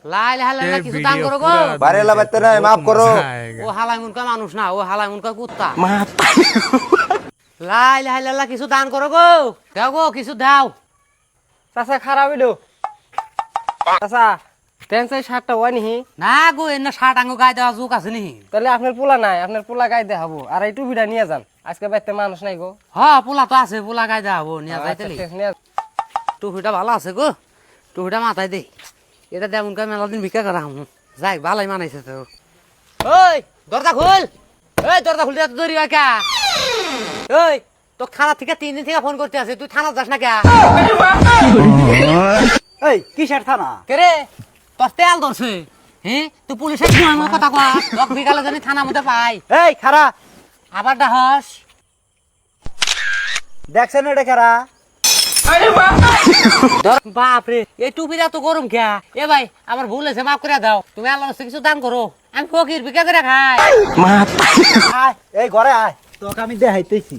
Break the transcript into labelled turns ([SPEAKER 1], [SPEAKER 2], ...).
[SPEAKER 1] লাই হালাই কিছু দান করো গো।
[SPEAKER 2] বারেলা বাইতে নাই, মাফ করো।
[SPEAKER 1] ও হালাই মুনকা মানুষ না, ও হালাই মুনকা কুত্তা। লাই হালাই কিছু দান করো গো। দাও গো কিছু দাও।
[SPEAKER 3] চাচা খারাপ হইলো চাচা প্যান্ট সাইজ শার্টটা হয় নি
[SPEAKER 1] না গো এনে শার্ট আঙ্গো গায়ে দেওয়া যুগ আছে নি।
[SPEAKER 3] তাহলে আপনার পোলা নাই, আপনার পোলা গায়ে দেখাবো আর এই টুপিটা নিয়ে যান, আজকে বাইতে মানুষ নাই গো।
[SPEAKER 1] হ্যাঁ পোলা তো আছে, পোলা গায়ে দেওয়া নিয়ে যাইতে
[SPEAKER 3] আচ্ছা, ঠিক, নিয়ে
[SPEAKER 1] টুপিটা ভালো আছে গো, টুপিটা মাথায় দে। এটা তেমন করে মেলা দিন ভিক্ষা করা হুম যাই ভালোই মানাইছে তো। ওই দরজা খুল, ওই দরজা খুলতে এত দেরি হয় কা? ওই তো থানা থেকে 3 দিন থেকে ফোন করতে আছে, তুই থানা যাস না কে?
[SPEAKER 4] এই কিসের থানা?
[SPEAKER 1] কে রে তোর তেল ধরছে? হ্যাঁ তুই পুলিশের সময় কথা কয়া, তোর বিকালে জানি থানা মধ্যে পাই।
[SPEAKER 4] এই খারা
[SPEAKER 1] আবার ডাহস
[SPEAKER 4] দেখছেন এটা খারা?
[SPEAKER 1] বাপরে এই টুপিটা তো গরম খেয়া। এ ভাই আমার ভুল হয়েছে, মাফ করে দাও। তুমি আল্লাহর কাছে কিছু দান করো, আমি ফকির ভিক্ষা করে খাই।
[SPEAKER 4] আয় এই ঘরে আয়, তোকে আমি দেখাইতেছি।